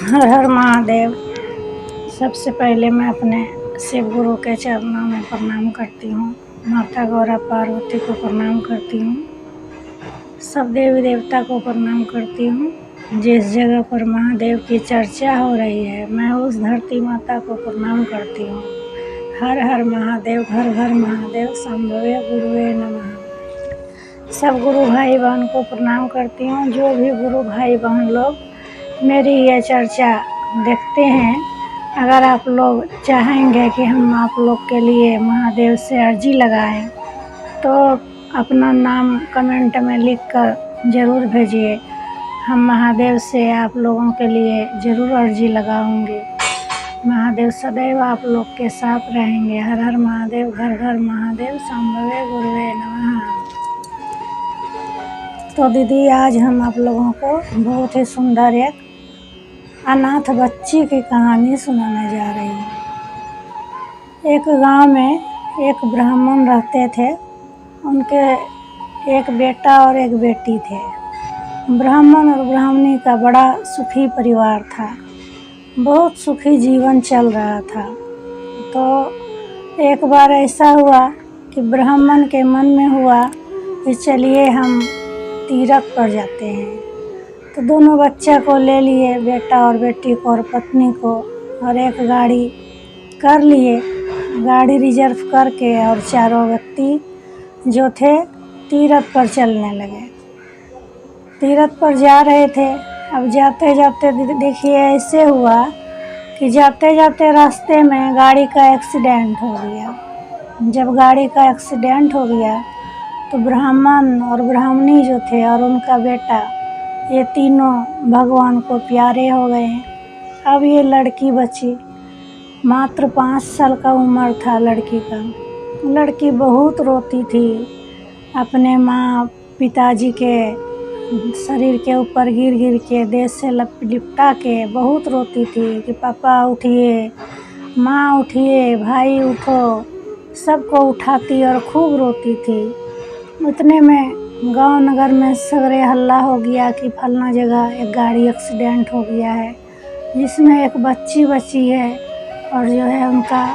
हर हर महादेव। सबसे पहले मैं अपने शिव गुरु के चरणों में प्रणाम करती हूँ। माता गौरा पार्वती को प्रणाम करती हूँ। सब देवी देवता को प्रणाम करती हूँ। जिस जगह पर महादेव की चर्चा हो रही है, मैं उस धरती माता को प्रणाम करती हूँ। हर हर महादेव, घर घर महादेव, शंभवे गुरुवे नमः। सब गुरु भाई बहन को प्रणाम करती हूँ। जो भी गुरु भाई बहन लोग मेरी ये चर्चा देखते हैं, अगर आप लोग चाहेंगे कि हम आप लोग के लिए महादेव से अर्जी लगाएं, तो अपना नाम कमेंट में लिख कर ज़रूर भेजिए। हम महादेव से आप लोगों के लिए ज़रूर अर्जी लगाऊंगे। महादेव सदैव आप लोग के साथ रहेंगे। हर हर महादेव, घर घर महादेव, शंभवे गुरुवे नमः। तो दीदी, आज हम आप लोगों को बहुत ही सुंदर एक अनाथ बच्ची की कहानी सुनाने जा रही है। एक गांव में एक ब्राह्मण रहते थे। उनके एक बेटा और एक बेटी थे। ब्राह्मण और ब्राह्मणी का बड़ा सुखी परिवार था। बहुत सुखी जीवन चल रहा था। तो एक बार ऐसा हुआ कि ब्राह्मण के मन में हुआ कि चलिए हम तीर्थ पर जाते हैं। तो दोनों बच्चा को ले लिए, बेटा और बेटी को और पत्नी को, और एक गाड़ी कर लिए। गाड़ी रिजर्व करके और चारों व्यक्ति जो थे तीर्थ पर चलने लगे। तीर्थ पर जा रहे थे। अब जाते जाते देखिए ऐसे हुआ कि जाते जाते रास्ते में गाड़ी का एक्सीडेंट हो गया। जब गाड़ी का एक्सीडेंट हो गया तो ब्राह्मण और ब्राह्मणी जो थे और उनका बेटा, ये तीनों भगवान को प्यारे हो गए। अब ये लड़की बची, मात्र 5 साल का उम्र था लड़की का। लड़की बहुत रोती थी, अपने माँ पिताजी के शरीर के ऊपर गिर गिर के, देह से लिपटा के बहुत रोती थी कि पापा उठिए, माँ उठिए, भाई उठो। सबको उठाती और खूब रोती थी। उतने में गांव नगर में सगरे हल्ला हो गया कि फलना जगह एक गाड़ी एक्सीडेंट हो गया है, जिसमें एक बच्ची बची है और जो है उनका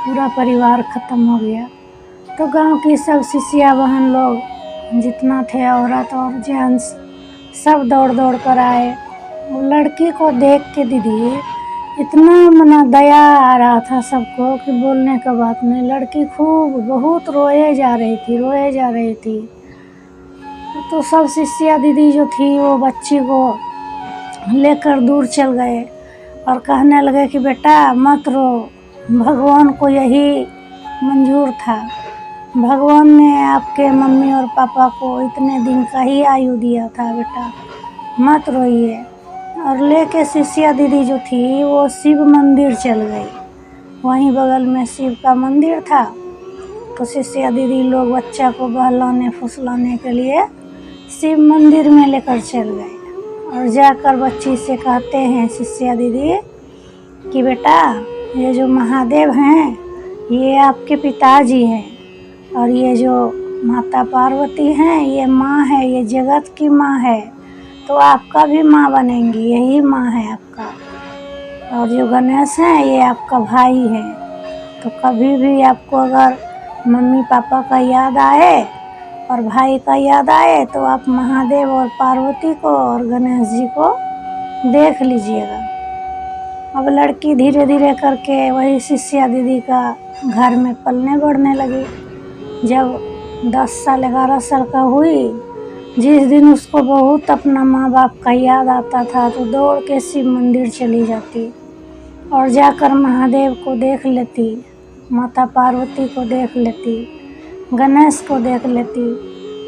पूरा परिवार ख़त्म हो गया। तो गांव की सब शिष्या बहन लोग जितना थे, औरत और जेंट्स, सब दौड़ दौड़ कर आए। लड़की को देख के दीदी इतना मना दया आ रहा था सबको कि बोलने का बात नहीं। लड़की खूब बहुत रोए जा रही थी। तो सब शिष्या दीदी जो थी वो बच्ची को लेकर दूर चल गए और कहने लगे कि बेटा मत रो, भगवान को यही मंजूर था। भगवान ने आपके मम्मी और पापा को इतने दिन का ही आयु दिया था, बेटा मत रोइए। और लेके शिष्या दीदी जो थी वो शिव मंदिर चल गई। वहीं बगल में शिव का मंदिर था। तो शिष्या दीदी लोग बच्चा को बहलाने फुसलाने के लिए शिव मंदिर में लेकर चल गए। और जाकर बच्ची से कहते हैं शिष्या दीदी कि बेटा, ये जो महादेव हैं ये आपके पिताजी हैं, और ये जो माता पार्वती हैं ये माँ है, ये जगत की माँ है, तो आपका भी माँ बनेंगी, यही माँ है आपका। और जो गणेश हैं ये आपका भाई है। तो कभी भी आपको अगर मम्मी पापा का याद आए और भाई का याद आए तो आप महादेव और पार्वती को और गणेश जी को देख लीजिएगा। अब लड़की धीरे धीरे करके वही शिष्या दीदी का घर में पलने बढ़ने लगी। जब 10 साल 11 साल का हुई, जिस दिन उसको बहुत अपना माँ बाप का याद आता था तो दौड़ के शिव मंदिर चली जाती और जाकर महादेव को देख लेती, माता पार्वती को देख लेती, गणेश को देख लेती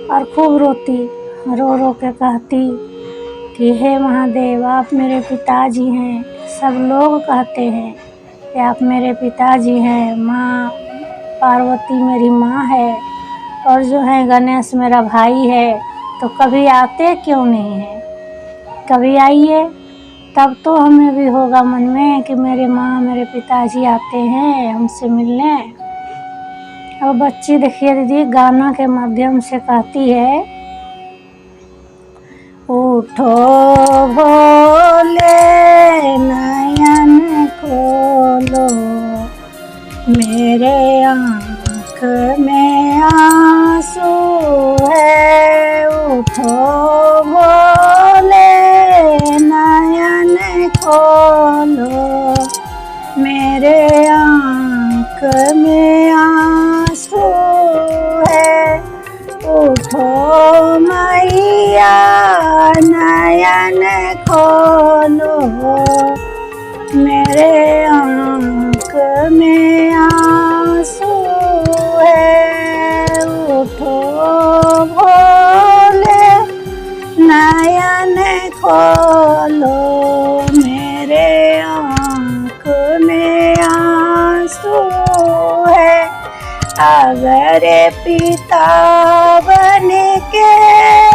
और खूब रोती, रो रो के कहती कि हे महादेव, आप मेरे पिताजी हैं। सब लोग कहते हैं कि आप मेरे पिताजी हैं, माँ पार्वती मेरी माँ है, और जो है गणेश मेरा भाई है। तो कभी आते क्यों नहीं हैं? कभी आइए, तब तो हमें भी होगा मन में कि मेरे माँ मेरे पिताजी आते हैं हमसे मिलने। अब बच्ची देखिए दीदी गाना के माध्यम से कहती है, उठो भोले खोलो, मेरे आँख में आंसू है, उठो मैया नयन खोलो, मेरे आँख में आंसू है, उठो भोले नयन खोलो, मेरे आँख में आंसू है। अगर पिता बन के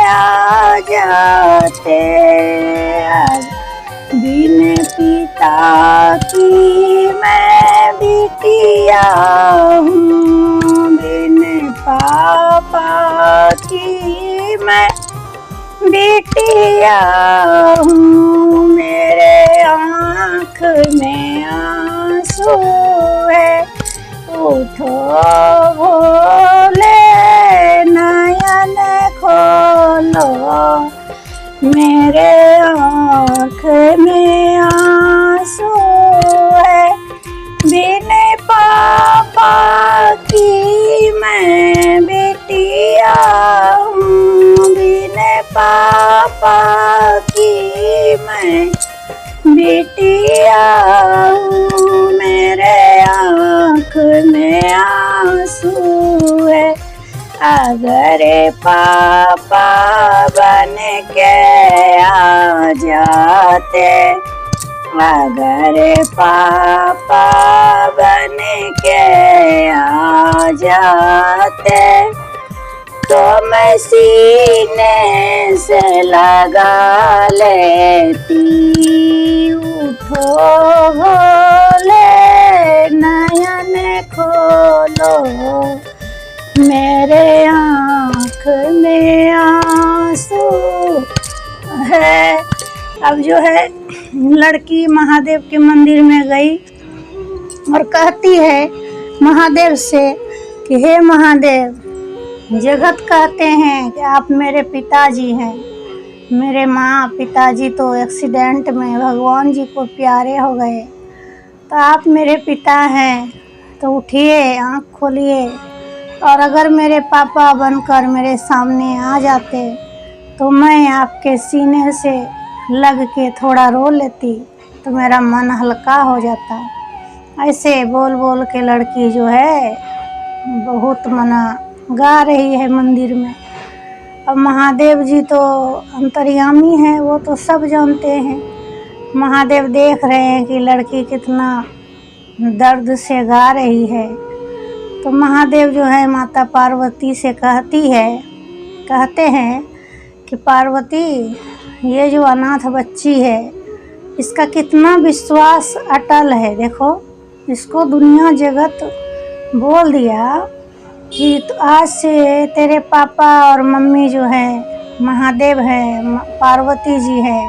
आ जाते, बिन पिता की मैं बिटिया हूँ, बिन पापा की मैं बिटिया हूँ, मेरे आँख में आंसू है, उठो भोले नयन खोलो, मेरे आँख में आंसू है, बिन पापा की मैं बिटिया हूँ, बिन पापा की मैं बिटिया हूँ, मेरे आँख में आंसू है। अगर पापा बन के आ जाते, अगर पापा बन के आ जाते, तो मैं सीने से लगा लेती, उठो भोले नयन खोलो, मेरे आँख में आंसू है। अब जो है लड़की महादेव के मंदिर में गई और कहती है महादेव से कि हे महादेव, जगत कहते हैं कि आप मेरे पिताजी हैं, मेरे माँ पिताजी तो एक्सीडेंट में भगवान जी को प्यारे हो गए, तो आप मेरे पिता हैं, तो उठिए आँख खोलिए, और अगर मेरे पापा बनकर मेरे सामने आ जाते तो मैं आपके सीने से लग के थोड़ा रो लेती, तो मेरा मन हल्का हो जाता। ऐसे बोल बोल के लड़की जो है बहुत मना गा रही है मंदिर में। अब महादेव जी तो अंतर्यामी है, वो तो सब जानते हैं। महादेव देख रहे हैं कि लड़की कितना दर्द से गा रही है, तो महादेव जो है माता पार्वती से कहते हैं कि पार्वती, ये जो अनाथ बच्ची है इसका कितना विश्वास अटल है, देखो इसको दुनिया जगत बोल दिया कि तो आज से तेरे पापा और मम्मी जो है महादेव है, पार्वती जी है,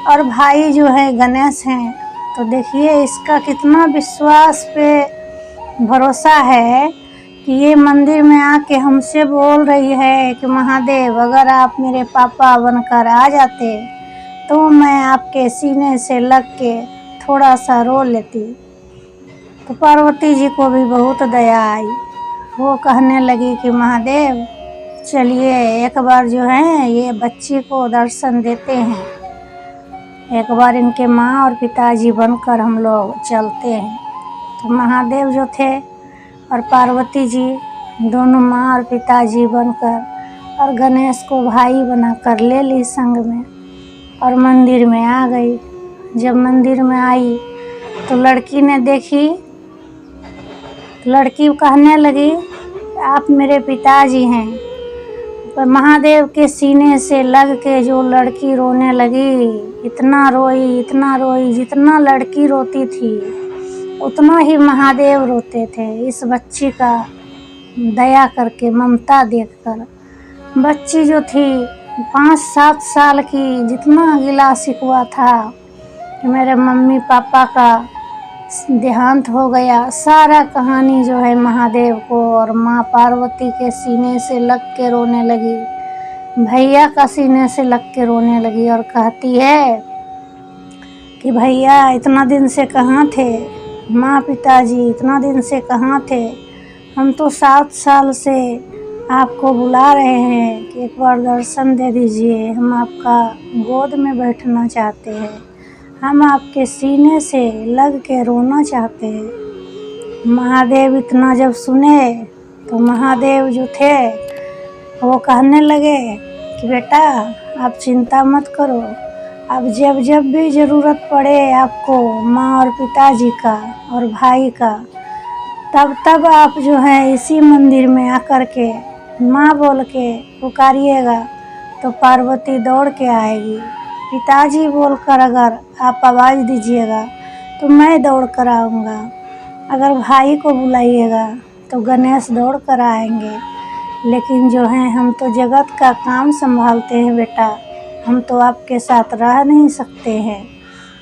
और भाई जो है गणेश हैं। तो देखिए इसका कितना विश्वास पे भरोसा है कि ये मंदिर में आके हमसे बोल रही है कि महादेव, अगर आप मेरे पापा बनकर आ जाते तो मैं आपके सीने से लग के थोड़ा सा रो लेती। तो पार्वती जी को भी बहुत दया आई, वो कहने लगी कि महादेव चलिए एक बार जो है ये बच्ची को दर्शन देते हैं, एक बार इनके माँ और पिताजी बनकर हम लोग चलते हैं। तो महादेव जो थे और पार्वती जी दोनों माँ और पिताजी बनकर और गणेश को भाई बनाकर ले ली संग में और मंदिर में आ गई। जब मंदिर में आई तो लड़की ने देखी, लड़की कहने लगी आप मेरे पिताजी हैं। पर महादेव के सीने से लग के जो लड़की रोने लगी, इतना रोई, जितना लड़की रोती थी उतना ही महादेव रोते थे इस बच्ची का दया करके, ममता देखकर। बच्ची जो थी 5-7 साल की, जितना गिला शिकवा था कि मेरे मम्मी पापा का देहांत हो गया, सारा कहानी जो है महादेव को और माँ पार्वती के सीने से लग के रोने लगी, भैया का सीने से लग के रोने लगी और कहती है कि भैया इतना दिन से कहाँ थे, माँ पिताजी इतना दिन से कहाँ थे, हम तो 7 साल से आपको बुला रहे हैं कि एक बार दर्शन दे दीजिए, हम आपका गोद में बैठना चाहते हैं, हम आपके सीने से लग के रोना चाहते हैं। महादेव इतना जब सुने तो महादेव जो थे वो कहने लगे कि बेटा आप चिंता मत करो, अब जब जब भी ज़रूरत पड़े आपको माँ और पिताजी का और भाई का, तब तब आप जो है इसी मंदिर में आकर के माँ बोल के पुकारिएगा तो पार्वती दौड़ के आएगी। पिताजी बोलकर अगर आप आवाज़ दीजिएगा तो मैं दौड़ कर आऊँगा। अगर भाई को बुलाइएगा तो गणेश दौड़ कर आएंगे। लेकिन जो है हम तो जगत का काम संभालते हैं बेटा, हम तो आपके साथ रह नहीं सकते हैं,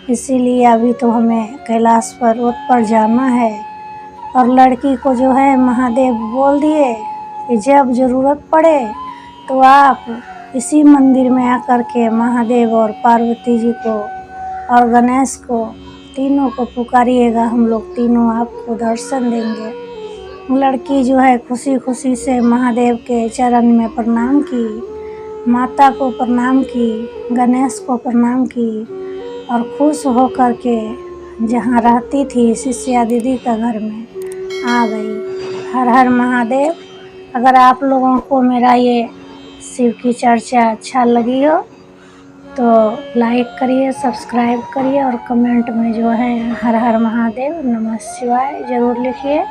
इसीलिए अभी तो हमें कैलाश पर्वत पर जाना है। और लड़की को जो है महादेव बोल दिए कि जब ज़रूरत पड़े तो आप इसी मंदिर में आकर के महादेव और पार्वती जी को और गणेश को तीनों को पुकारिएगा, हम लोग तीनों आपको दर्शन देंगे। लड़की जो है खुशी खुशी से महादेव के चरण में प्रणाम की, माता को प्रणाम की, गणेश को प्रणाम की और खुश होकर के जहाँ रहती थी शिष्या दीदी का घर में आ गई। हर हर महादेव। अगर आप लोगों को मेरा ये शिव की चर्चा अच्छा लगी हो तो लाइक करिए, सब्सक्राइब करिए और कमेंट में जो है हर हर महादेव नमः शिवाय ज़रूर लिखिए।